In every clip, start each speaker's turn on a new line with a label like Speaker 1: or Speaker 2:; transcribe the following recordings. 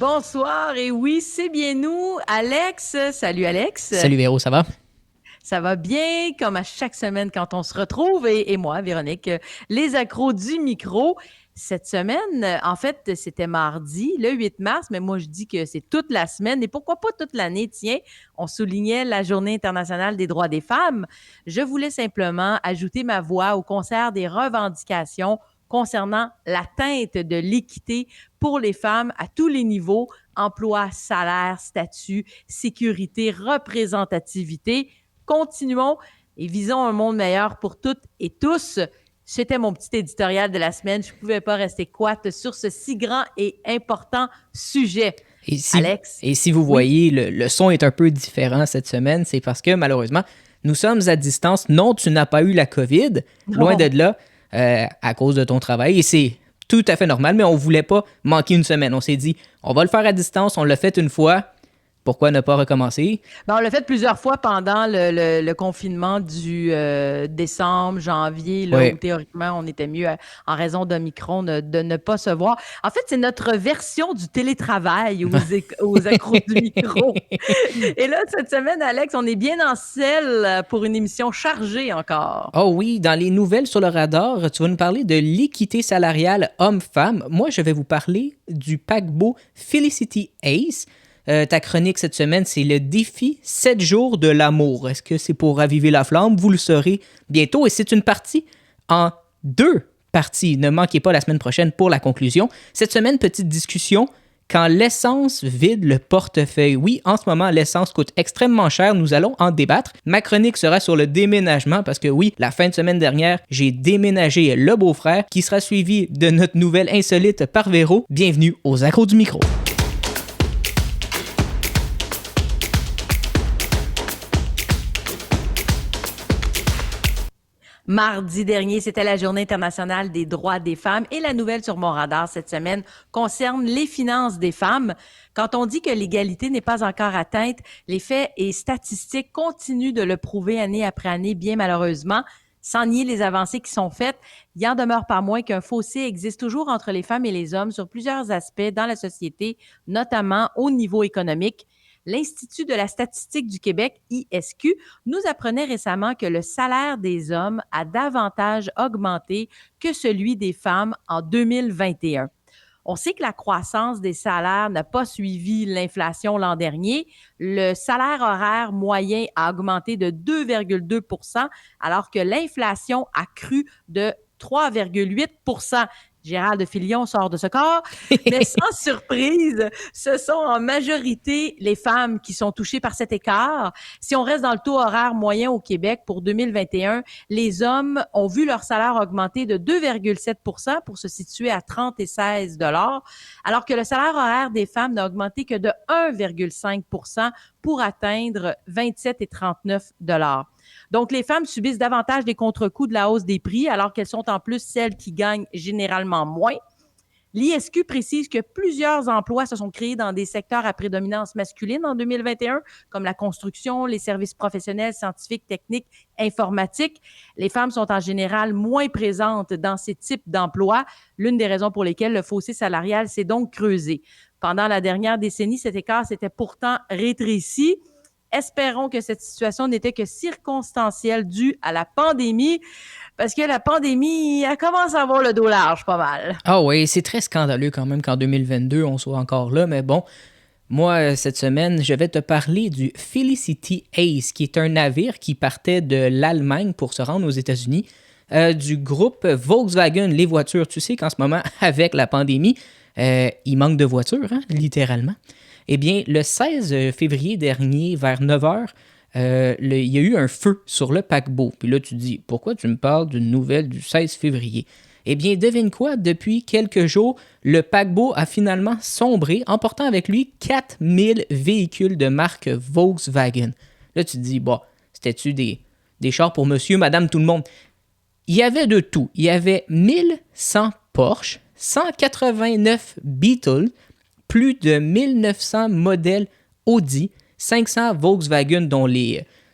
Speaker 1: Bonsoir, et oui, c'est bien nous, Alex. Salut Alex.
Speaker 2: Salut Véro, ça va?
Speaker 1: Ça va bien, comme à chaque semaine quand on se retrouve, et moi, Véronique, les accros du micro. Cette semaine, en fait, c'était mardi, le 8 mars, mais moi, je dis que c'est toute la semaine, et pourquoi pas toute l'année, tiens, on soulignait la Journée internationale des droits des femmes. Je voulais simplement ajouter ma voix au concert des revendications concernant l'atteinte de l'équité pour les femmes à tous les niveaux, emploi, salaire, statut, sécurité, représentativité. Continuons et visons un monde meilleur pour toutes et tous. C'était mon petit éditorial de la semaine. Je ne pouvais pas rester coite sur ce si grand et important sujet.
Speaker 2: Et si,
Speaker 1: Alex?
Speaker 2: et si vous
Speaker 1: Oui?
Speaker 2: voyez, le son est un peu différent cette semaine, c'est parce que malheureusement, nous sommes à distance. Non, tu n'as pas eu la COVID, loin
Speaker 1: Non.
Speaker 2: de là, à cause de ton travail. Et c'est tout à fait normal, mais on ne voulait pas manquer une semaine. On s'est dit, on va le faire à distance, on l'a fait une fois, pourquoi ne pas recommencer?
Speaker 1: Ben, on l'a fait plusieurs fois pendant le confinement du décembre, janvier, là,
Speaker 2: Oui.
Speaker 1: où théoriquement, on était mieux en raison d'Omicron de ne pas se voir. En fait, c'est notre version du télétravail aux accros du micro. Et là, cette semaine, Alex, on est bien en selle pour une émission chargée encore.
Speaker 2: Oh oui, dans les nouvelles sur le radar, tu vas nous parler de l'équité salariale homme-femme. Moi, je vais vous parler du paquebot Felicity Ace. Ta chronique cette semaine, c'est le défi 7 jours de l'amour. Est-ce que c'est pour raviver la flamme? Vous le saurez bientôt. Et c'est une partie en deux parties. Ne manquez pas la semaine prochaine pour la conclusion. Cette semaine, petite discussion. Quand l'essence vide le portefeuille. Oui, en ce moment, l'essence coûte extrêmement cher. Nous allons en débattre. Ma chronique sera sur le déménagement parce que oui, la fin de semaine dernière, j'ai déménagé le beau-frère qui sera suivi de notre nouvelle insolite par Véro. Bienvenue aux accros du micro.
Speaker 1: Mardi dernier, c'était la Journée internationale des droits des femmes et la nouvelle sur mon radar cette semaine concerne les finances des femmes. Quand on dit que l'égalité n'est pas encore atteinte, les faits et statistiques continuent de le prouver année après année, bien malheureusement. Sans nier les avancées qui sont faites, il en demeure pas moins qu'un fossé existe toujours entre les femmes et les hommes sur plusieurs aspects dans la société, notamment au niveau économique. L'Institut de la statistique du Québec, ISQ, nous apprenait récemment que le salaire des hommes a davantage augmenté que celui des femmes en 2021. On sait que la croissance des salaires n'a pas suivi l'inflation l'an dernier. Le salaire horaire moyen a augmenté de 2,2 alors que l'inflation a cru de 3,8 Gérald de Filion sort de ce corps, mais sans surprise, ce sont en majorité les femmes qui sont touchées par cet écart. Si on reste dans le taux horaire moyen au Québec pour 2021, les hommes ont vu leur salaire augmenter de 2,7 pour se situer à 30 et 16 alors que le salaire horaire des femmes n'a augmenté que de 1,5 pour atteindre 27 et 39 Donc, les femmes subissent davantage des contre-coups de la hausse des prix, alors qu'elles sont en plus celles qui gagnent généralement moins. L'ISQ précise que plusieurs emplois se sont créés dans des secteurs à prédominance masculine en 2021, comme la construction, les services professionnels, scientifiques, techniques, informatiques. Les femmes sont en général moins présentes dans ces types d'emplois, l'une des raisons pour lesquelles le fossé salarial s'est donc creusé. Pendant la dernière décennie, cet écart s'était pourtant rétréci. Espérons que cette situation n'était que circonstancielle due à la pandémie, parce que la pandémie, elle commence à avoir le dos large pas mal.
Speaker 2: Ah oui, c'est très scandaleux quand même qu'en 2022, on soit encore là, mais bon, moi, cette semaine, je vais te parler du Felicity Ace, qui est un navire qui partait de l'Allemagne pour se rendre aux États-Unis, du groupe Volkswagen, les voitures. Tu sais qu'en ce moment, avec la pandémie, il manque de voitures, hein, littéralement. Eh bien, le 16 février dernier, vers 9h, il y a eu un feu sur le paquebot. Puis là, tu te dis, pourquoi tu me parles d'une nouvelle du 16 février? Eh bien, devine quoi, depuis quelques jours, le paquebot a finalement sombré, emportant avec lui 4000 véhicules de marque Volkswagen. Là, tu te dis, bon, c'était-tu des chars pour monsieur, madame, tout le monde? Il y avait de tout. Il y avait 1100 Porsche, 189 Beetle, plus de 1900 modèles Audi, 500 Volkswagen, dont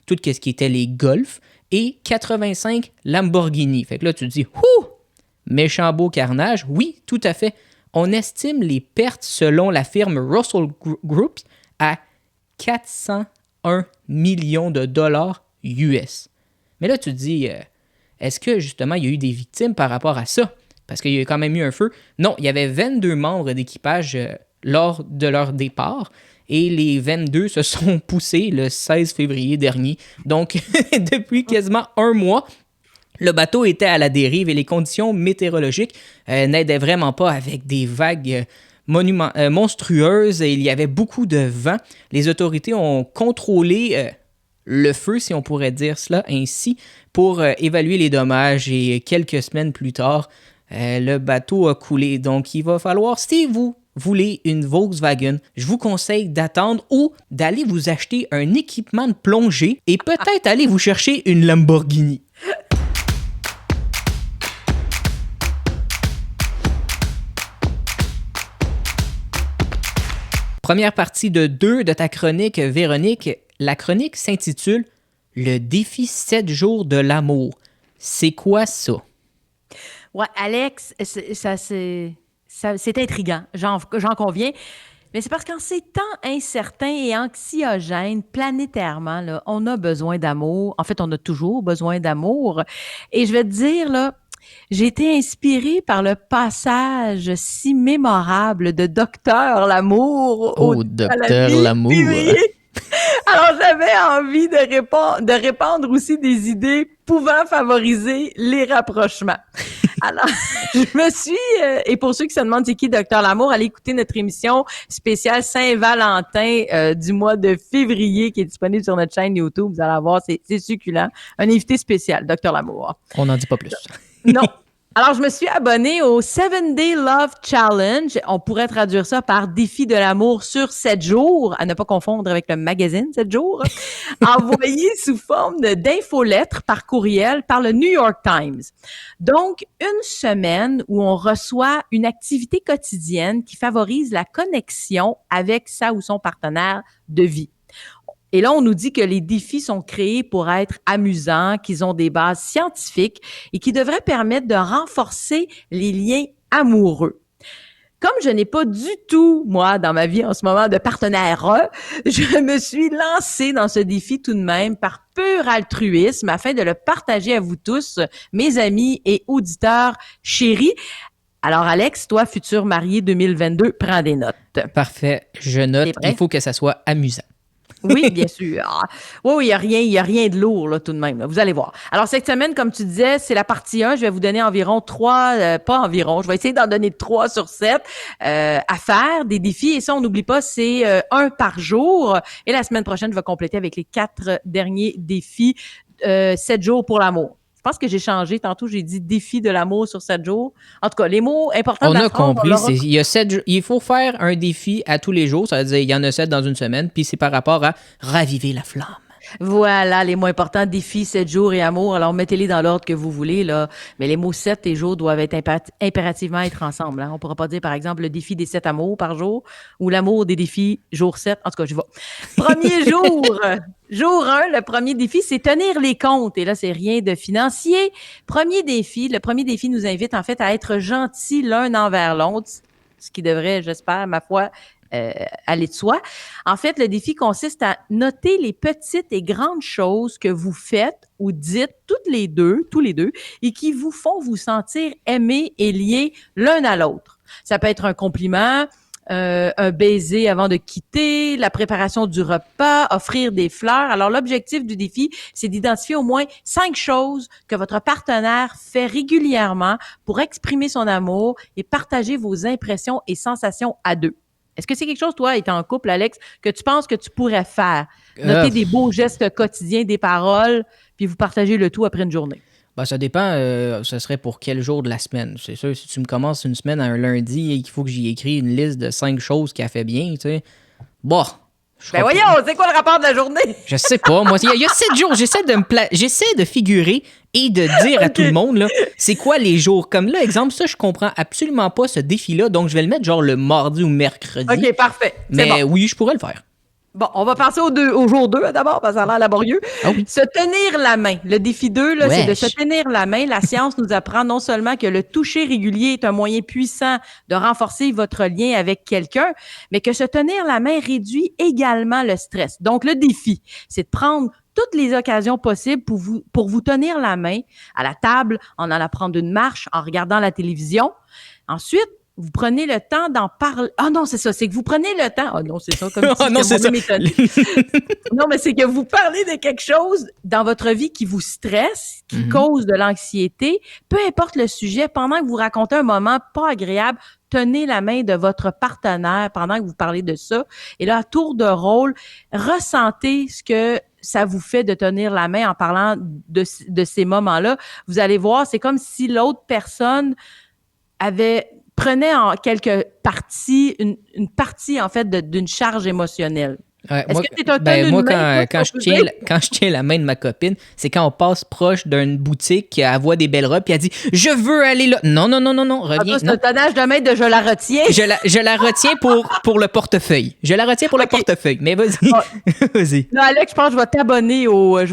Speaker 2: tout ce qui était les Golf, et 85 Lamborghini. Fait que là, tu te dis, ouh, méchant beau carnage. Oui, tout à fait. On estime les pertes selon la firme Russell Group à 401 millions de dollars US. Mais là, tu te dis, est-ce que justement il y a eu des victimes par rapport à ça? Parce qu'il y a quand même eu un feu. Non, il y avait 22 membres d'équipage lors de leur départ et les 22 se sont poussés le 16 février dernier. Donc, depuis quasiment un mois, le bateau était à la dérive et les conditions météorologiques n'aidaient vraiment pas avec des vagues monstrueuses. Et il y avait beaucoup de vent. Les autorités ont contrôlé le feu, si on pourrait dire cela ainsi, pour évaluer les dommages. Et quelques semaines plus tard, le bateau a coulé. Donc, il va falloir, si vous voulez une Volkswagen, je vous conseille d'attendre ou d'aller vous acheter un équipement de plongée et peut-être aller vous chercher une Lamborghini. Première partie de 2 de ta chronique, Véronique. La chronique s'intitule « Le défi 7 jours de l'amour ». C'est quoi ça?
Speaker 1: Ouais, Alex, c'est intriguant, j'en conviens. Mais c'est parce qu'en ces temps incertains et anxiogènes, planétairement, là, on a besoin d'amour. En fait, on a toujours besoin d'amour. Et je vais te dire, là, j'ai été inspirée par le passage si mémorable de Docteur Lamour
Speaker 2: Docteur Lamour.
Speaker 1: Alors, j'avais envie de répandre aussi des idées pouvant favoriser les rapprochements. Alors, je me suis, et pour ceux qui se demandent c'est qui Docteur Lamour, allez écouter notre émission spéciale Saint-Valentin du mois de février qui est disponible sur notre chaîne YouTube. Vous allez voir, c'est succulent. Un invité spécial, Docteur Lamour.
Speaker 2: On n'en dit pas plus.
Speaker 1: Non. Alors, je me suis abonnée au 7-Day Love Challenge. On pourrait traduire ça par défi de l'amour sur 7 jours, à ne pas confondre avec le magazine 7 jours, envoyé sous forme d'infolettre par courriel par le New York Times. Donc, une semaine où on reçoit une activité quotidienne qui favorise la connexion avec sa ou son partenaire de vie. Et là, on nous dit que les défis sont créés pour être amusants, qu'ils ont des bases scientifiques et qui devraient permettre de renforcer les liens amoureux. Comme je n'ai pas du tout, moi, dans ma vie en ce moment, de partenaire, je me suis lancée dans ce défi tout de même par pur altruisme afin de le partager à vous tous, mes amis et auditeurs chéris. Alors, Alex, toi, futur marié 2022, prends des notes.
Speaker 2: Parfait, je note. Il faut que ça soit amusant.
Speaker 1: Oui, bien sûr. Oui, il y a rien de lourd, là, tout de même, là. Vous allez voir. Alors, cette semaine, comme tu disais, c'est la partie 1. Je vais vous donner environ 3, je vais essayer d'en donner 3 sur 7 à faire, des défis. Et ça, on n'oublie pas, c'est 1 par jour. Et la semaine prochaine, je vais compléter avec les 4 derniers défis, 7 jours pour l'amour. Je pense que j'ai changé. Tantôt, j'ai dit défi de l'amour sur 7 jours. En tout cas, les mots importants de la phrase,
Speaker 2: compris. Il y a 7 jours. Il faut faire un défi à tous les jours. Ça veut dire il y en a 7 dans une semaine. Puis c'est par rapport à raviver la flamme.
Speaker 1: Voilà, les mots importants, défi, 7 jours et amour. Alors, mettez-les dans l'ordre que vous voulez, là. Mais les mots 7 et jours doivent être impérativement être ensemble, hein. On pourra pas dire, par exemple, le défi des 7 amours par jour ou l'amour des défis jour 7. En tout cas, je vais. Premier jour, jour 1, le premier défi, c'est tenir les comptes. Et là, c'est rien de financier. Le premier défi nous invite, en fait, à être gentils l'un envers l'autre, ce qui devrait, j'espère, ma foi, aller de soi. En fait, le défi consiste à noter les petites et grandes choses que vous faites ou dites tous les deux, et qui vous font vous sentir aimés et liés l'un à l'autre. Ça peut être un compliment, un baiser avant de quitter, la préparation du repas, offrir des fleurs. Alors, l'objectif du défi, c'est d'identifier au moins 5 choses que votre partenaire fait régulièrement pour exprimer son amour et partager vos impressions et sensations à deux. Est-ce que c'est quelque chose, toi, étant en couple, Alex, que tu penses que tu pourrais faire? Noter des beaux gestes quotidiens, des paroles, puis vous partagez le tout après une journée.
Speaker 2: Ben, ça dépend, ce serait pour quel jour de la semaine. C'est sûr, si tu me commences une semaine à un lundi et qu'il faut que j'y écris une liste de 5 choses qu'elle fait bien, tu sais, bon...
Speaker 1: Ben voyons, c'est quoi le rapport de la journée?
Speaker 2: Je sais pas, moi, il y a 7 jours, j'essaie de figurer et de dire à tout le monde, là, c'est quoi les jours? Comme là, exemple, ça, je comprends absolument pas ce défi-là, donc je vais le mettre genre le mardi ou mercredi.
Speaker 1: OK, parfait.
Speaker 2: Mais bon. Oui, je pourrais le faire.
Speaker 1: Bon, on va passer au jour 2 d'abord, parce que ça a l'air laborieux.
Speaker 2: Ah oui.
Speaker 1: Se tenir la main. Le défi 2, là, c'est de se
Speaker 2: Wesh.
Speaker 1: tenir la main. La science nous apprend non seulement que le toucher régulier est un moyen puissant de renforcer votre lien avec quelqu'un, mais que se tenir la main réduit également le stress. Donc, le défi, c'est de prendre toutes les occasions possibles pour vous tenir la main à la table, en allant prendre une marche, en regardant la télévision. Ensuite, vous prenez le temps d'en parler. Ah non, c'est ça, c'est que vous prenez le temps. Ah non, c'est ça, comme si
Speaker 2: Oh non, c'est ça.
Speaker 1: Non, mais c'est que vous parlez de quelque chose dans votre vie qui vous stresse, qui cause de l'anxiété, peu importe le sujet, pendant que vous racontez un moment pas agréable, tenez la main de votre partenaire pendant que vous parlez de ça. Et là, à tour de rôle, ressentez ce que ça vous fait de tenir la main en parlant de ces moments-là. Vous allez voir, c'est comme si l'autre personne prenait en quelque partie, une partie, en fait, d'une charge émotionnelle.
Speaker 2: Ouais,
Speaker 1: Est-ce
Speaker 2: moi,
Speaker 1: que tu es un
Speaker 2: ben,
Speaker 1: tenue
Speaker 2: moi
Speaker 1: de main, toi,
Speaker 2: quand
Speaker 1: si on peut dire?
Speaker 2: quand je tiens la main de ma copine, c'est quand on passe proche d'une boutique, elle voit des belles robes, puis elle dit « Je veux aller là! » Non, non, non, non, non,
Speaker 1: Ah,
Speaker 2: reviens.
Speaker 1: toi, c'est
Speaker 2: Non.
Speaker 1: un tonnage de main de je la retiens.
Speaker 2: Je la retiens pour le portefeuille. Je la retiens pour le
Speaker 1: OK.
Speaker 2: portefeuille. Mais vas-y,
Speaker 1: Ah,
Speaker 2: vas-y.
Speaker 1: là, Alex, je pense que je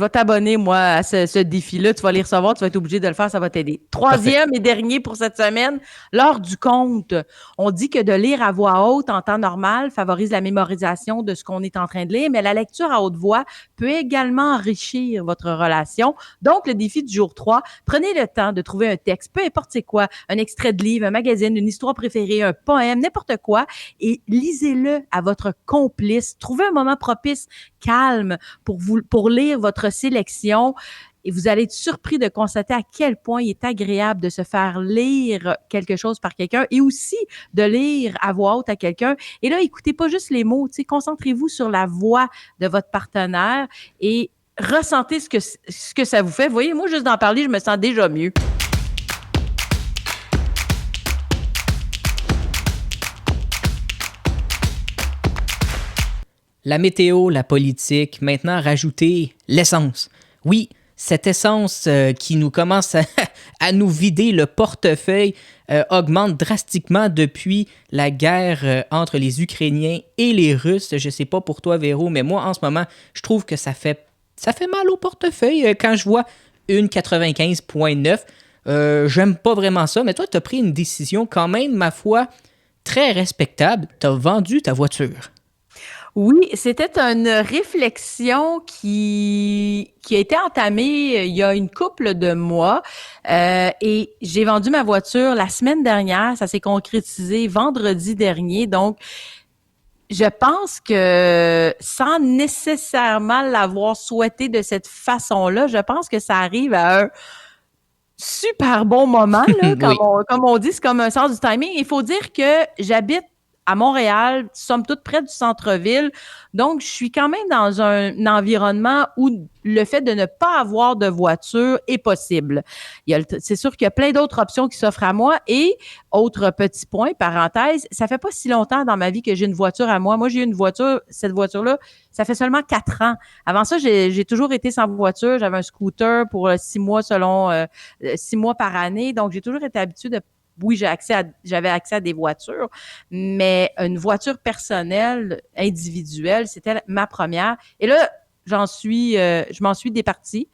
Speaker 1: vais t'abonner, moi, à ce défi-là. Tu vas les recevoir, tu vas être obligé de le faire, ça va t'aider.
Speaker 2: Parfait.
Speaker 1: Troisième et dernier pour cette semaine, l'heure du compte. On dit que de lire à voix haute en temps normal favorise la mémorisation de ce qu'on est en train de lire, mais la lecture à haute voix peut également enrichir votre relation. Donc, le défi du jour 3, prenez le temps de trouver un texte, peu importe c'est quoi, un extrait de livre, un magazine, une histoire préférée, un poème, n'importe quoi, et lisez-le à votre complice. Trouvez un moment propice, calme, pour lire votre sélection. Et vous allez être surpris de constater à quel point il est agréable de se faire lire quelque chose par quelqu'un et aussi de lire à voix haute à quelqu'un. Et là, écoutez pas juste les mots, concentrez-vous sur la voix de votre partenaire et ressentez ce que ça vous fait. Vous voyez, moi, juste d'en parler, je me sens déjà mieux.
Speaker 2: La météo, la politique, maintenant rajouter l'essence. Oui, cette essence qui nous commence à nous vider le portefeuille augmente drastiquement depuis la guerre entre les Ukrainiens et les Russes. Je sais pas pour toi, Véro, mais moi, en ce moment, je trouve que ça fait mal au portefeuille quand je vois une 95.9. J'aime pas vraiment ça, mais toi, tu as pris une décision quand même, ma foi, très respectable. Tu as vendu ta voiture.
Speaker 1: Oui, c'était une réflexion qui a été entamée il y a une couple de mois et j'ai vendu ma voiture la semaine dernière. Ça s'est concrétisé vendredi dernier. Donc, je pense que sans nécessairement l'avoir souhaité de cette façon-là, je pense que ça arrive à un super bon moment, là,
Speaker 2: Oui.
Speaker 1: comme on dit, c'est comme un sens du timing. Il faut dire que j'habite à Montréal, somme toute près du centre-ville. Donc, je suis quand même dans un environnement où le fait de ne pas avoir de voiture est possible. C'est sûr qu'il y a plein d'autres options qui s'offrent à moi. Et, autre petit point, parenthèse, ça fait pas si longtemps dans ma vie que j'ai une voiture à moi. Moi, j'ai eu une voiture, cette voiture-là, ça fait seulement 4 ans. Avant ça, j'ai toujours été sans voiture. J'avais un scooter pour 6 mois 6 mois par année. Donc, j'ai toujours été habituée de oui, j'avais accès à des voitures, mais une voiture personnelle, individuelle, c'était ma première. Et là, je m'en suis départie.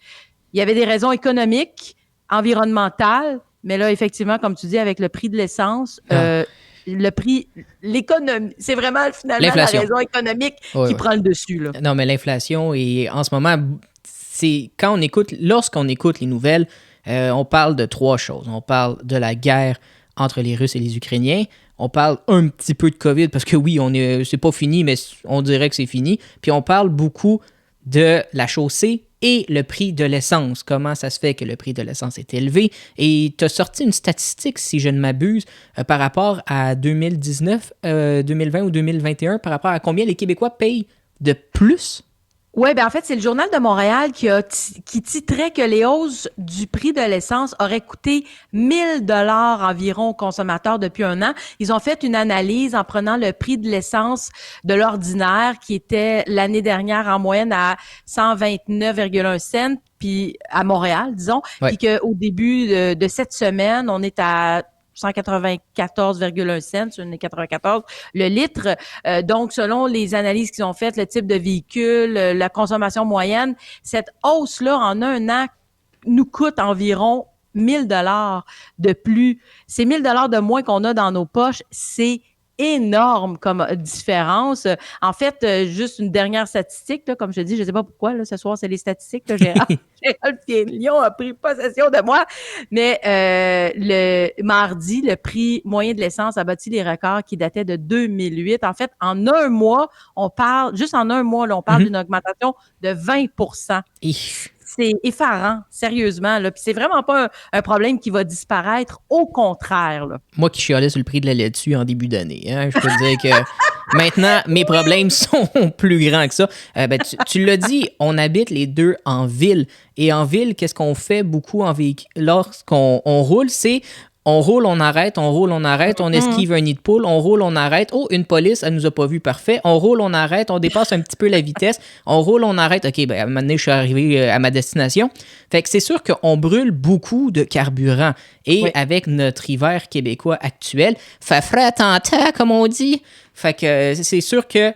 Speaker 1: Il y avait des raisons économiques, environnementales, mais là, effectivement, comme tu dis, avec le prix de l'essence, le prix, l'économie, c'est vraiment finalement la raison économique qui prend le dessus, là.
Speaker 2: Non, mais l'inflation, et en ce moment, c'est lorsqu'on écoute les nouvelles, on parle de 3 choses. On parle de la guerre entre les Russes et les Ukrainiens. On parle un petit peu de COVID, parce que oui, c'est pas fini, mais on dirait que c'est fini. Puis on parle beaucoup de la chaussée et le prix de l'essence. Comment ça se fait que le prix de l'essence est élevé? Et tu as sorti une statistique, si je ne m'abuse, par rapport à 2019, 2020 ou 2021, par rapport à combien les Québécois payent de plus.
Speaker 1: Oui, ben en fait, c'est le Journal de Montréal qui titrait que les hausses du prix de l'essence auraient coûté 1 000 $ environ aux consommateurs depuis un an. Ils ont fait une analyse en prenant le prix de l'essence de l'ordinaire qui était l'année dernière en moyenne à 129,1 cents, puis à Montréal, disons, puis qu'au début de cette semaine, on est à 194,1 cents, 1,94 le litre. Donc, selon les analyses qui sont faites, le type de véhicule, la consommation moyenne, cette hausse-là en un an nous coûte environ 1 000 $ de plus. C'est 1 000 $ de moins qu'on a dans nos poches. C'est énorme comme différence. En fait, juste une dernière statistique, là, comme je te dis, je ne sais pas pourquoi, là, ce soir, c'est les statistiques. Là, Gérald Piélion a pris possession de moi. Mais le mardi, le prix moyen de l'essence a battu les records qui dataient de 2008. En fait, en un mois, juste en un mois, là, on parle d'une augmentation de 20 %. C'est effarant, sérieusement. Là. Puis c'est vraiment pas un problème qui va disparaître. Au contraire. Là.
Speaker 2: Moi qui chialais sur le prix de la laitue en début d'année, hein, je peux te dire que maintenant, mes problèmes sont plus grands que ça. Tu l'as dit, on habite les deux en ville. Et en ville, qu'est-ce qu'on fait beaucoup en véhicule lorsqu'on roule? C'est on roule, on arrête, on esquive un nid de poule, on roule, on arrête. Oh, une police, elle nous a pas vu, parfait. On roule, on arrête, on dépasse un petit peu la vitesse. On roule, on arrête. OK, à un moment donné, je suis arrivé à ma destination. Fait que c'est sûr qu'on brûle beaucoup de carburant. Et avec notre hiver québécois actuel, fait frais tentant, comme on dit. Fait que c'est sûr que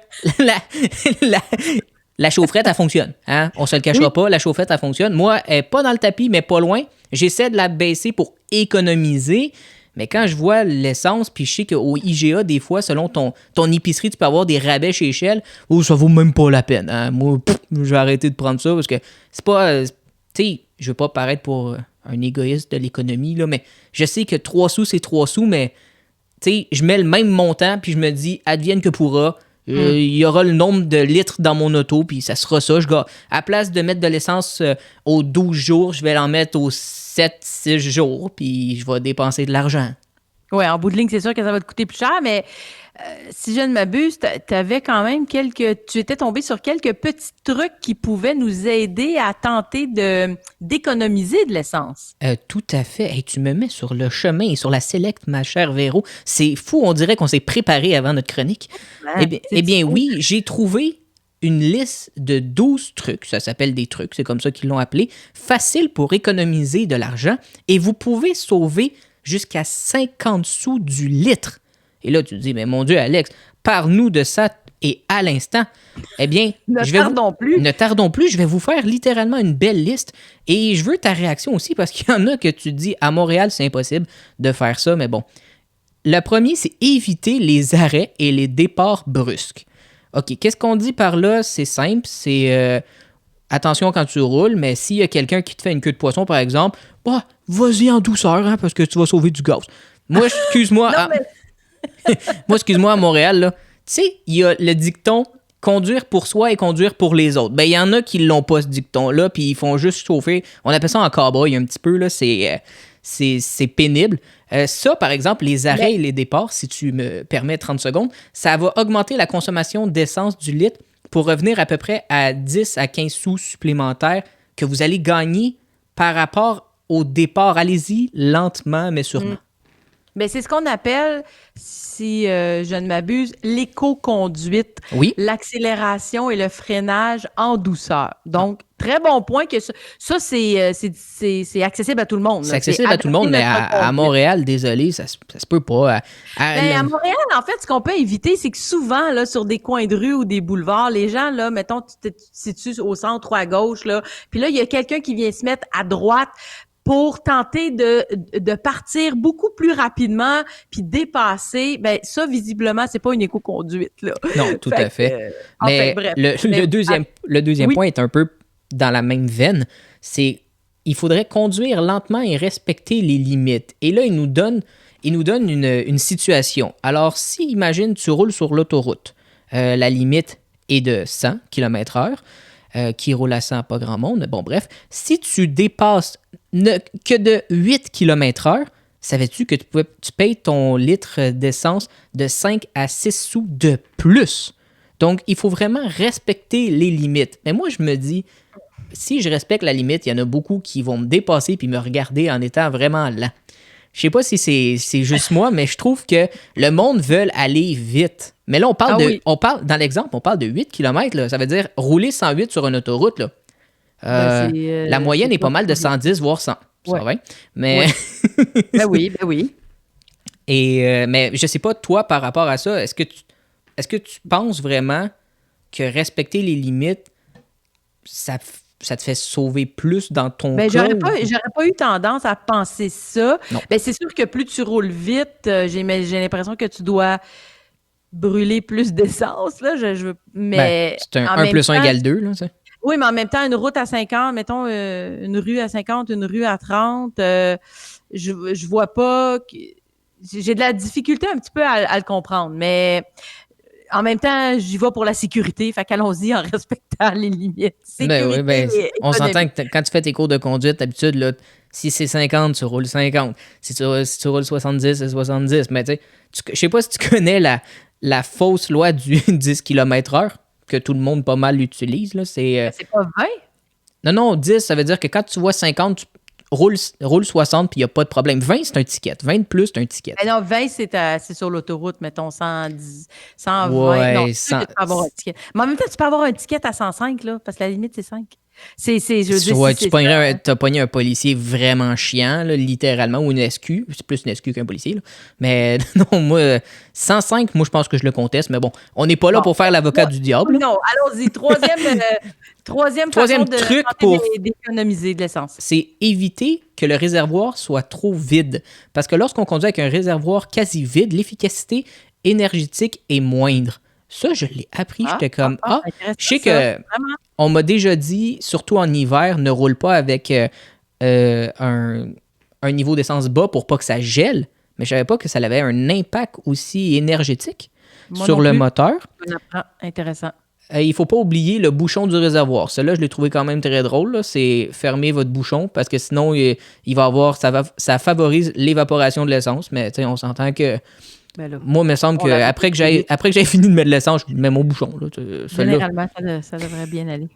Speaker 2: la chaufferette, elle fonctionne. Hein? On se le cachera pas, la chaufferette, elle fonctionne. Moi, elle n'est pas dans le tapis, mais pas loin. J'essaie de la baisser pour économiser. Mais quand je vois l'essence, puis je sais qu'au IGA, des fois, selon ton épicerie, tu peux avoir des rabais chez Shell, ça vaut même pas la peine. Hein? Moi, je vais arrêter de prendre ça parce que c'est pas... tu sais, je veux pas paraître pour un égoïste de l'économie, là, mais je sais que 3 sous, c'est 3 sous, mais tu sais, je mets le même montant, puis je me dis, advienne que pourra. Il y aura le nombre de litres dans mon auto, puis ça sera ça. À place de mettre de l'essence aux 12 jours, je vais l'en mettre aux 7-6 jours, puis je vais dépenser de l'argent.
Speaker 1: Oui, en bout de ligne, c'est sûr que ça va te coûter plus cher, mais si je ne m'abuse, t'avais quand même tu étais tombé sur quelques petits trucs qui pouvaient nous aider à tenter d'économiser de l'essence.
Speaker 2: Tout à fait. Hey, tu me mets sur le chemin et sur la sellette, ma chère Véro. C'est fou, on dirait qu'on s'est préparé avant notre chronique. Eh bien oui, j'ai trouvé une liste de 12 trucs, ça s'appelle des trucs, c'est comme ça qu'ils l'ont appelé, faciles pour économiser de l'argent, et vous pouvez sauver jusqu'à 50 sous du litre. Et là, tu te dis, mais mon Dieu, Alex, parle-nous de ça et à l'instant. Eh bien, ne tardons plus, je vais vous faire littéralement une belle liste et je veux ta réaction aussi parce qu'il y en a que tu te dis, à Montréal, c'est impossible de faire ça, mais bon. Le premier, c'est éviter les arrêts et les départs brusques. OK, qu'est-ce qu'on dit par là? C'est simple, c'est attention quand tu roules, mais s'il y a quelqu'un qui te fait une queue de poisson, par exemple, vas-y en douceur, hein, parce que tu vas sauver du gaz. Moi, excuse-moi... Moi, excuse-moi, à Montréal, là, tu sais, il y a le dicton « conduire pour soi et conduire pour les autres ». Ben, il y en a qui l'ont pas, ce dicton-là, puis ils font juste chauffer. On appelle ça en cow-boy un petit peu, là, c'est pénible. Ça, par exemple, les arrêts et les départs, si tu me permets 30 secondes, ça va augmenter la consommation d'essence du litre pour revenir à peu près à 10 à 15 sous supplémentaires que vous allez gagner par rapport au départ. Allez-y lentement, mais sûrement.
Speaker 1: Bien, c'est ce qu'on appelle, si je ne m'abuse, l'éco-conduite.
Speaker 2: Oui.
Speaker 1: L'accélération et le freinage en douceur. Donc, très bon point que ça c'est accessible à tout le monde.
Speaker 2: C'est accessible à tout le monde, mais à Montréal, désolé, ça se peut pas.
Speaker 1: À Montréal, en fait, ce qu'on peut éviter, c'est que souvent, là, sur des coins de rue ou des boulevards, les gens, là, mettons, tu te situes au centre ou à gauche, là, puis là, il y a quelqu'un qui vient se mettre à droite pour tenter de partir beaucoup plus rapidement puis dépasser, ben ça, visiblement, c'est pas une éco-conduite, là.
Speaker 2: Non, tout à fait. Mais bref. Le deuxième point est un peu dans la même veine. C'est il faudrait conduire lentement et respecter les limites. Et là, il nous donne une situation. Alors, si, imagine, tu roules sur l'autoroute, la limite est de 100 km/h, qui roule à 100, pas grand monde. Bon, bref, si tu dépasses que de 8 km/h, savais-tu que tu payes ton litre d'essence de 5 à 6 sous de plus? Donc, il faut vraiment respecter les limites. Mais moi, je me dis, si je respecte la limite, il y en a beaucoup qui vont me dépasser puis me regarder en étant vraiment lent. Je sais pas si c'est juste moi, mais je trouve que le monde veut aller vite. Mais là, dans l'exemple, on parle de 8 km. Là. Ça veut dire rouler 108 sur une autoroute. Là. La moyenne est pas mal de 110, voire 100.
Speaker 1: Ouais.
Speaker 2: Ça va, mais...
Speaker 1: Ben oui.
Speaker 2: Mais je sais pas, toi, par rapport à ça, est-ce que tu penses vraiment que respecter les limites, ça te fait sauver plus dans ton
Speaker 1: Ben,
Speaker 2: cas?
Speaker 1: j'aurais pas eu tendance à penser ça.
Speaker 2: Non.
Speaker 1: Ben, c'est sûr que plus tu roules vite, j'ai l'impression que tu dois brûler plus d'essence, là.
Speaker 2: Ben,
Speaker 1: Mais
Speaker 2: c'est un
Speaker 1: en
Speaker 2: 1
Speaker 1: même
Speaker 2: plus 1
Speaker 1: temps,
Speaker 2: égale 2, là, ça.
Speaker 1: oui, mais en même temps, une route à 50, mettons, une rue à 50, une rue à 30, je vois pas j'ai de la difficulté un petit peu à le comprendre, mais en même temps, j'y vais pour la sécurité, fait qu'allons-y en respectant les limites.
Speaker 2: Ben oui,
Speaker 1: Sécurité et
Speaker 2: on s'entend
Speaker 1: économie.
Speaker 2: que quand tu fais tes cours de conduite, d'habitude, là, si c'est 50, tu roules 50. Si tu roules 70, c'est 70. Mais tu sais, je sais pas si tu connais la fausse loi du 10 km/h, que tout le monde pas mal utilise. Là,
Speaker 1: Ben, c'est pas 20?
Speaker 2: Non, non, 10, ça veut dire que quand tu vois 50, tu roules 60 puis il n'y a pas de problème. 20, c'est un ticket. 20 de plus, c'est un ticket.
Speaker 1: Ben non, 20, c'est sur l'autoroute, mettons 110, 120. Non,
Speaker 2: Ouais,
Speaker 1: c'est sûr que tu peux avoir un ticket. Mais en même temps, tu peux avoir un ticket à 105, là, parce que la limite, c'est 5. Je veux dire, si
Speaker 2: ouais,
Speaker 1: c'est ça.
Speaker 2: t'as pogné un policier vraiment chiant, là, littéralement, ou une SQ. C'est plus une SQ qu'un policier. Là. Mais non, moi, 105, moi, je pense que je le conteste. Mais bon, on n'est pas là
Speaker 1: Bon,
Speaker 2: pour faire l'avocat du diable. Là.
Speaker 1: non, allons-y. Troisième façon
Speaker 2: Troisième
Speaker 1: de
Speaker 2: truc
Speaker 1: tenter d'économiser de l'essence.
Speaker 2: c'est éviter que le réservoir soit trop vide. Parce que lorsqu'on conduit avec un réservoir quasi vide, l'efficacité énergétique est moindre. Ça, je l'ai appris. J'étais comme, je sais que
Speaker 1: Vraiment.
Speaker 2: on m'a déjà dit, surtout en hiver, ne roule pas avec un niveau d'essence bas pour pas que ça gèle. Mais je savais pas que ça avait un impact aussi énergétique
Speaker 1: Moi
Speaker 2: sur
Speaker 1: non
Speaker 2: le
Speaker 1: plus.
Speaker 2: moteur.
Speaker 1: On apprend. Intéressant.
Speaker 2: Il faut pas oublier le bouchon du réservoir. Celui-là, je l'ai trouvé quand même très drôle. Là. C'est fermer votre bouchon parce que sinon, il va avoir, ça favorise l'évaporation de l'essence. Mais tu sais, on s'entend que
Speaker 1: Ben là,
Speaker 2: moi, il me semble que après que j'ai fini de mettre de l'essence, je mets mon bouchon. Là. Celui-là.
Speaker 1: généralement, ça devrait bien aller.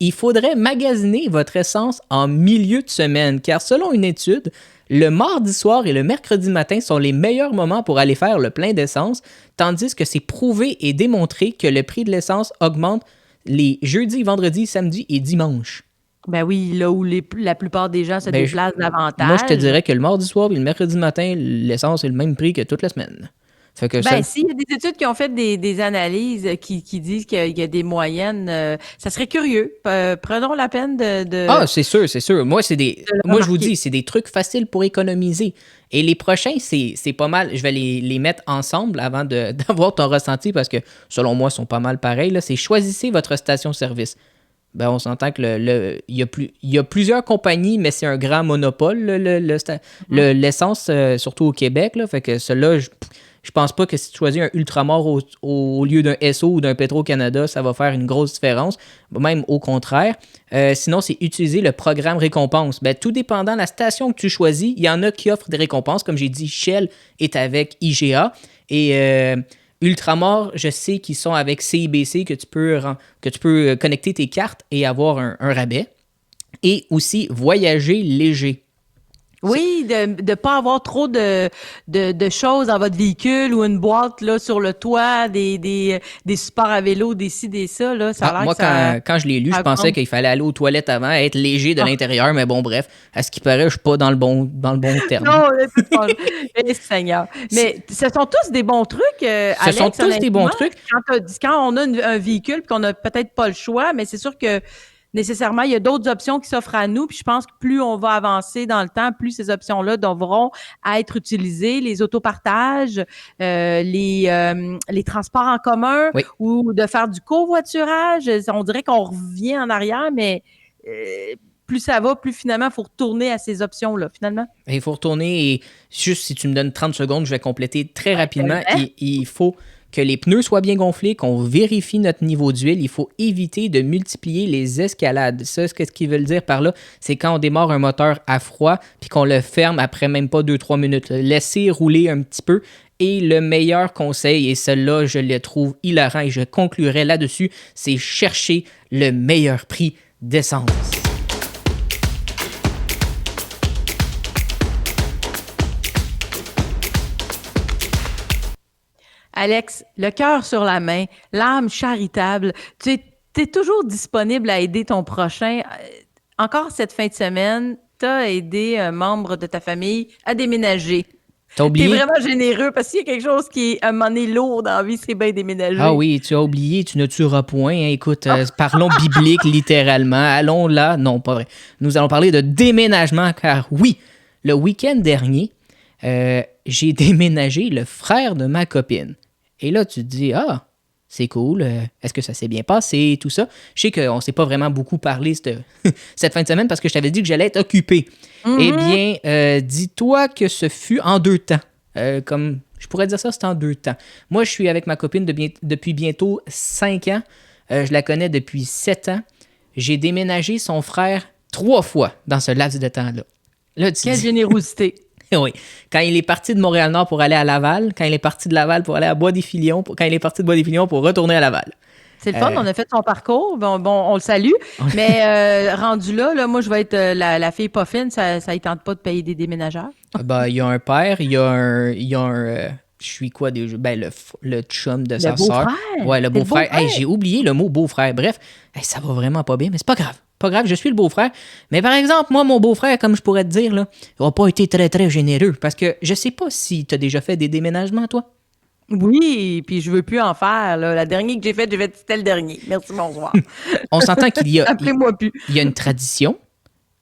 Speaker 2: Il faudrait magasiner votre essence en milieu de semaine, car selon une étude, le mardi soir et le mercredi matin sont les meilleurs moments pour aller faire le plein d'essence, tandis que c'est prouvé et démontré que le prix de l'essence augmente les jeudis, vendredis, samedis et dimanches.
Speaker 1: Ben oui, là où la plupart des gens se
Speaker 2: Ben,
Speaker 1: déplacent davantage.
Speaker 2: Moi, je te dirais que le mardi soir et le mercredi matin, l'essence est le même prix que toute la semaine. Fait que
Speaker 1: Ben, s'il y a des études qui ont fait des analyses qui disent qu'il y a des moyennes, ça serait curieux. Prenons la peine
Speaker 2: Ah, c'est sûr, c'est sûr. Moi,
Speaker 1: le
Speaker 2: moi, je vous
Speaker 1: remarquer.
Speaker 2: dis, c'est des trucs faciles pour économiser. Et les prochains, c'est pas mal. Je vais les mettre ensemble avant d'avoir ton ressenti parce que, selon moi, ils sont pas mal pareils. Là. C'est choisissez votre station-service. Ben, on s'entend que il y a plusieurs compagnies, mais c'est un grand monopole, l'essence, surtout au Québec. Là. Fait que cela, je pense pas que si tu choisis un Ultramar au lieu d'un SO ou d'un Petro-Canada, ça va faire une grosse différence. Même au contraire. Sinon, c'est utiliser le programme récompense. Ben, tout dépendant de la station que tu choisis, il y en a qui offrent des récompenses. Comme j'ai dit, Shell est avec IGA. Et Ultramar, je sais qu'ils sont avec CIBC, que tu peux connecter tes cartes et avoir un rabais. Et aussi, voyager léger.
Speaker 1: Oui, de ne pas avoir trop de choses dans votre véhicule ou une boîte là, sur le toit, des supports à vélo, des ci, des ça. Là, ça a l'air
Speaker 2: Moi,
Speaker 1: que ça.
Speaker 2: quand je l'ai lu, je pensais qu'il fallait aller aux toilettes avant, être léger de
Speaker 1: Ah,
Speaker 2: l'intérieur, mais bon, bref, à ce qui paraît, je suis pas dans le bon terme.
Speaker 1: non, c'est pas. Eh, Seigneur. Mais ce sont tous des bons trucs,
Speaker 2: Ce sont
Speaker 1: Alex,
Speaker 2: tous des bons
Speaker 1: honnêtement.
Speaker 2: trucs.
Speaker 1: Quand on a un véhicule et qu'on n'a peut-être pas le choix, mais c'est sûr que nécessairement, il y a d'autres options qui s'offrent à nous. Puis je pense que plus on va avancer dans le temps, plus ces options-là devront être utilisées. Les autopartages, les transports en commun
Speaker 2: Oui.
Speaker 1: ou de faire du covoiturage. On dirait qu'on revient en arrière, mais plus ça va, plus finalement, il faut retourner à ces options-là, finalement.
Speaker 2: Il faut retourner et juste si tu me donnes 30 secondes, je vais compléter très rapidement. Il faut que les pneus soient bien gonflés, qu'on vérifie notre niveau d'huile. Il faut éviter de multiplier les escalades. Ça, ce qu'ils veulent dire par là, c'est quand on démarre un moteur à froid puis qu'on le ferme après même pas 2-3 minutes. Laisser rouler un petit peu. Et le meilleur conseil, et celui-là, je le trouve hilarant et je conclurai là-dessus, c'est chercher le meilleur prix d'essence.
Speaker 1: Alex, le cœur sur la main, l'âme charitable, tu es toujours disponible à aider ton prochain. Encore cette fin de semaine, tu as aidé un membre de ta famille à déménager.
Speaker 2: T'as oublié?
Speaker 1: T'es vraiment généreux parce qu'il y a quelque chose qui est à un moment donné lourd dans la vie, c'est bien déménager.
Speaker 2: Ah oui, tu as oublié, tu ne tueras point. Hein. Écoute, parlons biblique littéralement. Allons là. Non, pas vrai. Nous allons parler de déménagement car oui, le week-end dernier, j'ai déménagé le frère de ma copine. Et là, tu te dis, ah, c'est cool. Est-ce que ça s'est bien passé, tout ça? Je sais qu'on ne s'est pas vraiment beaucoup parlé cette fin de semaine parce que je t'avais dit que j'allais être occupé. Eh bien, dis-toi que ce fut en 2 temps. Comme je pourrais dire ça, c'est en 2 temps. Moi, je suis avec ma copine depuis bientôt 5 ans. Je la connais depuis 7 ans. J'ai déménagé son frère 3 fois dans ce laps de temps-là. Là,
Speaker 1: Quelle générosité.
Speaker 2: Oui. Quand il est parti de Montréal-Nord pour aller à Laval, quand il est parti de Laval pour aller à Bois-des-Filions, quand il est parti de Bois-des-Filions pour retourner à Laval.
Speaker 1: C'est le fun, on a fait son parcours. Bon, on le salue. Mais rendu là, moi, je vais être la fille pas fine. Ça ne tente pas de payer des déménageurs.
Speaker 2: Ben, il y a un père, il y a un je suis quoi déjà? Ben, le chum de sa sœur. Ouais, le beau-frère. Hey, j'ai oublié le mot beau-frère. Bref, ça va vraiment pas bien, mais c'est pas grave. Pas grave, je suis le beau-frère. Mais par exemple, moi, mon beau-frère, comme je pourrais te dire, là, il n'a pas été très, très généreux. Parce que je sais pas si tu as déjà fait des déménagements, toi.
Speaker 1: Oui, puis je veux plus en faire. Là. La dernière que j'ai faite, c'était le dernier. Merci, bonsoir.
Speaker 2: On s'entend qu'il y a...
Speaker 1: Appelez-moi plus.
Speaker 2: Il y a une tradition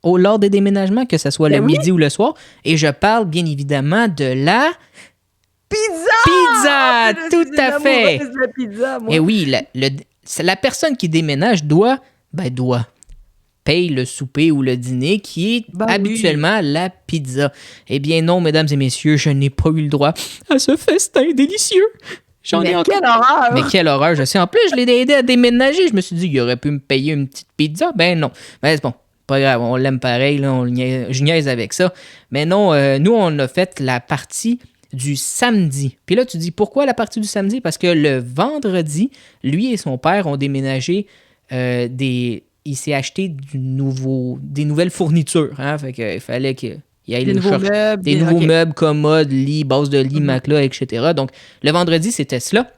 Speaker 2: lors des déménagements, que ce soit le midi ou le soir. Et je parle bien évidemment de la... Pizza! Tout à fait!
Speaker 1: De la pizza, moi.
Speaker 2: Et oui, la personne qui déménage doit paye le souper ou le dîner qui est habituellement la pizza. Eh bien non, mesdames et messieurs, je n'ai pas eu le droit à ce festin délicieux.
Speaker 1: Quelle horreur!
Speaker 2: Mais quelle horreur, je sais. En plus, je l'ai aidé à déménager. Je me suis dit qu'il aurait pu me payer une petite pizza. Ben non. Ben c'est bon. Pas grave, on l'aime pareil. Là, je niaise avec ça. Mais non, nous, on a fait la partie du samedi. Puis là, tu dis, pourquoi la partie du samedi? Parce que le vendredi, lui et son père ont déménagé il s'est acheté des nouvelles fournitures. Hein? Fait qu'il fallait qu'il aille
Speaker 1: des nouveaux meubles.
Speaker 2: Des nouveaux meubles, commodes, lits, base de lit, matelas, etc. Donc, le vendredi, c'était cela.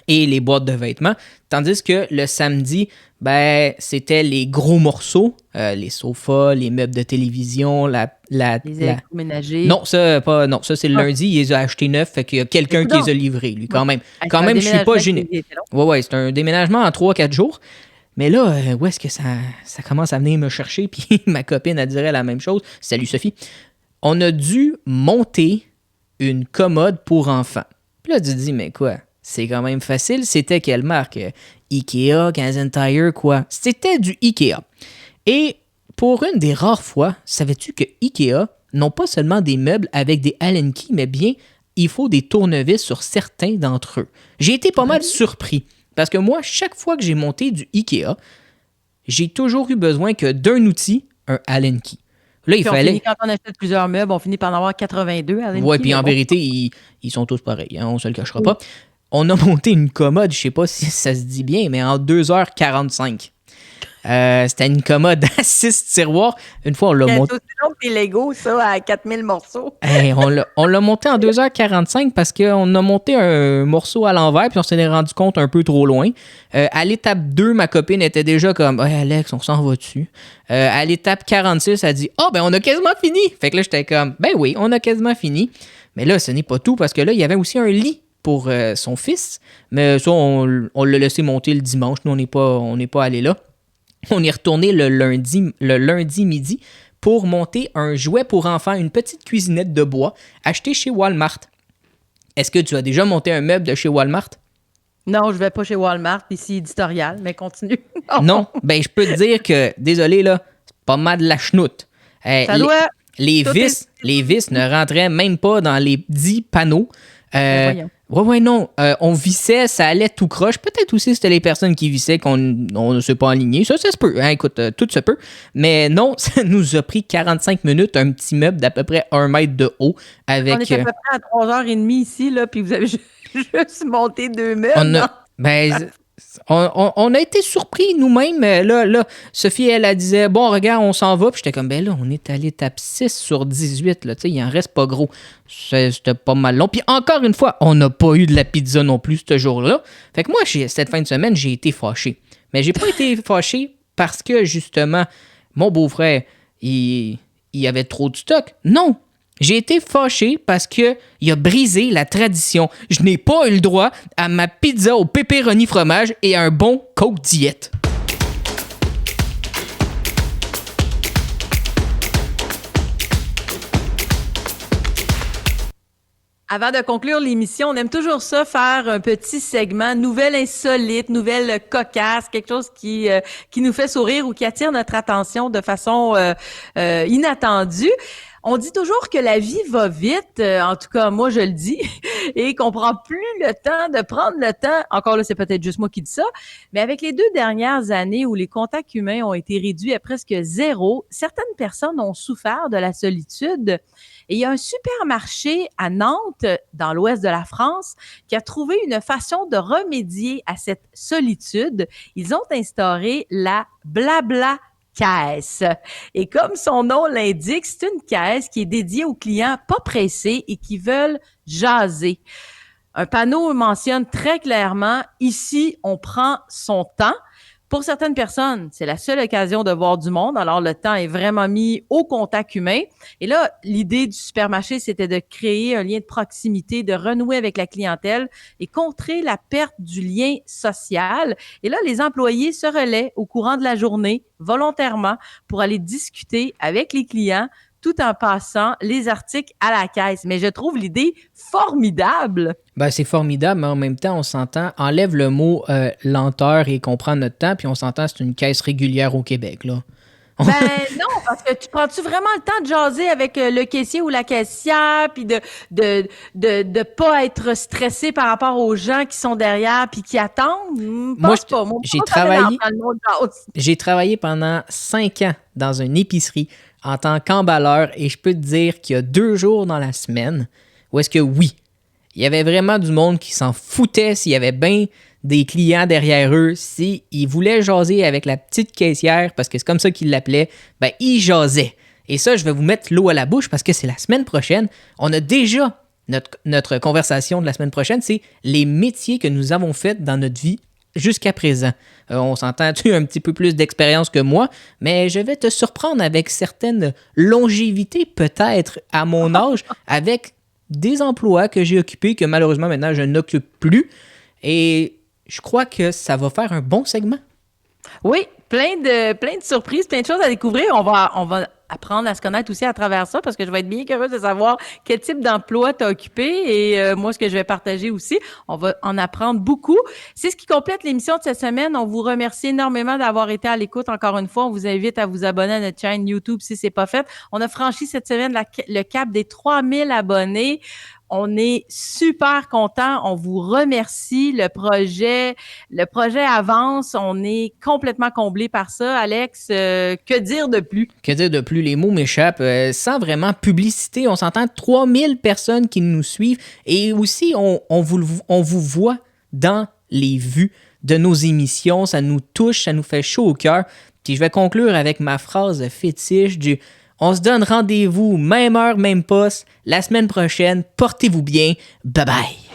Speaker 2: Et les boîtes de vêtements. Tandis que le samedi, c'était les gros morceaux. Les sofas, les meubles de télévision, les
Speaker 1: électroménagers.
Speaker 2: Non, ça c'est le lundi. Il les a achetés neufs. Fait qu'il y a quelqu'un qui les a livrés, lui, quand même. Quand même, je suis pas gêné. Ouais, c'est un déménagement en 3-4 jours. Mais là, où est-ce que ça commence à venir me chercher? Puis ma copine, elle dirait la même chose. Salut Sophie. On a dû monter une commode pour enfants. Puis là, tu te dis, mais quoi? C'est quand même facile. C'était quelle marque? Ikea, Canadian Tire, quoi? C'était du Ikea. Et pour une des rares fois, savais-tu que Ikea n'ont pas seulement des meubles avec des Allen keys, mais bien, il faut des tournevis sur certains d'entre eux. J'ai été pas mal surpris. Parce que moi, chaque fois que j'ai monté du Ikea, j'ai toujours eu besoin que d'un outil, un Allen key. Là,
Speaker 1: Quand on achète plusieurs meubles, on finit par en avoir 82 Allen key.
Speaker 2: Oui, puis en vérité, ils sont tous pareils. Hein, on ne se le cachera pas. On a monté une commode, je ne sais pas si ça se dit bien, mais en 2h45. C'était une commode à 6 tiroirs. Une fois, on l'a monté.
Speaker 1: C'est long que tes Lego, ça, à 4000 morceaux.
Speaker 2: Hey, on l'a monté en 2h45 parce qu'on a monté un morceau à l'envers puis on s'en est rendu compte un peu trop loin. À l'étape 2, ma copine était déjà comme hey, Alex, on s'en va dessus. À l'étape 46, elle dit on a quasiment fini. Fait que là, j'étais comme ben oui, on a quasiment fini. Mais là, ce n'est pas tout parce que là, il y avait aussi un lit pour son fils. Mais ça, on l'a laissé monter le dimanche. Nous, on n'est pas allé là. On est retourné le lundi midi pour monter un jouet pour enfants, une petite cuisinette de bois achetée chez Walmart. Est-ce que tu as déjà monté un meuble de chez Walmart?
Speaker 1: Non, je vais pas chez Walmart, ici éditorial, mais continue.
Speaker 2: Non, je peux te dire que, désolé, là, c'est pas mal de la chenoute. Les vis ne rentraient même pas dans les 10 panneaux. Non. On vissait, ça allait tout croche. Peut-être aussi c'était les personnes qui vissaient qu'on ne s'est pas aligné. Ça se peut. Hein? Écoute, tout se peut. Mais non, ça nous a pris 45 minutes, un petit meuble d'à peu près 1 mètre de haut. Avec,
Speaker 1: on est à peu près à 3h30 ici, là, puis vous avez juste monté 2 meubles.
Speaker 2: On a été surpris nous-mêmes. Là, Sophie, elle disait, bon, regarde, on s'en va. Puis j'étais comme, là, on est à l'étape 6 sur 18. Là, il en reste pas gros. C'était pas mal long. Puis encore une fois, on n'a pas eu de la pizza non plus ce jour-là. Fait que moi, cette fin de semaine, j'ai été fâché. Mais j'ai pas été fâché parce que, justement, mon beau-frère, il y avait trop de stock. Non! J'ai été fâché parce qu'il a brisé la tradition. Je n'ai pas eu le droit à ma pizza au pepperoni fromage et à un bon Coke Diète.
Speaker 1: Avant de conclure l'émission, on aime toujours ça, faire un petit segment, nouvelle insolite, nouvelle cocasse, quelque chose qui nous fait sourire ou qui attire notre attention de façon inattendue. On dit toujours que la vie va vite, en tout cas moi je le dis, et qu'on prend plus le temps de prendre le temps. Encore là, c'est peut-être juste moi qui dis ça, mais avec les 2 dernières années où les contacts humains ont été réduits à presque zéro, certaines personnes ont souffert de la solitude. Et il y a un supermarché à Nantes, dans l'ouest de la France, qui a trouvé une façon de remédier à cette solitude. Ils ont instauré la Blabla caisse. Et comme son nom l'indique, c'est une caisse qui est dédiée aux clients pas pressés et qui veulent jaser. Un panneau mentionne très clairement, ici, on prend son temps. Pour certaines personnes, c'est la seule occasion de voir du monde, alors le temps est vraiment mis au contact humain. Et là, l'idée du supermarché, c'était de créer un lien de proximité, de renouer avec la clientèle et contrer la perte du lien social. Et là, les employés se relaient au courant de la journée, volontairement, pour aller discuter avec les clients, tout en passant les articles à la caisse. Mais je trouve l'idée formidable.
Speaker 2: Ben, c'est formidable, mais en même temps, on s'entend, enlève le mot lenteur et qu'on prend notre temps, puis on s'entend, c'est une caisse régulière au Québec, là.
Speaker 1: Ben non, parce que tu prends-tu vraiment le temps de jaser avec le caissier ou la caissière, puis de pas être stressé par rapport aux gens qui sont derrière puis qui attendent? Pense pas. Moi,
Speaker 2: j'ai travaillé pendant 5 ans dans une épicerie en tant qu'emballeur et je peux te dire qu'il y a 2 jours dans la semaine où est-ce que oui, il y avait vraiment du monde qui s'en foutait s'il y avait bien des clients derrière eux. S'ils voulaient jaser avec la petite caissière, parce que c'est comme ça qu'ils l'appelaient, ben ils jasaient. Et ça, je vais vous mettre l'eau à la bouche parce que c'est la semaine prochaine. On a déjà notre conversation de la semaine prochaine, c'est les métiers que nous avons faits dans notre vie jusqu'à présent. On s'entend, tu as un petit peu plus d'expérience que moi, mais je vais te surprendre avec certaines longévités peut-être à mon âge, avec des emplois que j'ai occupés que malheureusement maintenant je n'occupe plus. Et je crois que ça va faire un bon segment.
Speaker 1: Oui, plein de surprises, plein de choses à découvrir. On va apprendre à se connaître aussi à travers ça parce que je vais être bien curieuse de savoir quel type d'emploi tu as occupé et moi, ce que je vais partager aussi. On va en apprendre beaucoup. C'est ce qui complète l'émission de cette semaine. On vous remercie énormément d'avoir été à l'écoute. Encore une fois, on vous invite à vous abonner à notre chaîne YouTube si c'est pas fait. On a franchi cette semaine le cap des 3000 abonnés. On est super contents. On vous remercie. Le projet avance. On est complètement comblés par ça. Alex, que dire de plus?
Speaker 2: Que dire de plus? Les mots m'échappent. Sans vraiment publicité, on s'entend 3000 personnes qui nous suivent et aussi on vous voit dans les vues de nos émissions. Ça nous touche, ça nous fait chaud au cœur. Puis je vais conclure avec ma phrase fétiche du on se donne rendez-vous, même heure, même poste, la semaine prochaine. Portez-vous bien. Bye bye.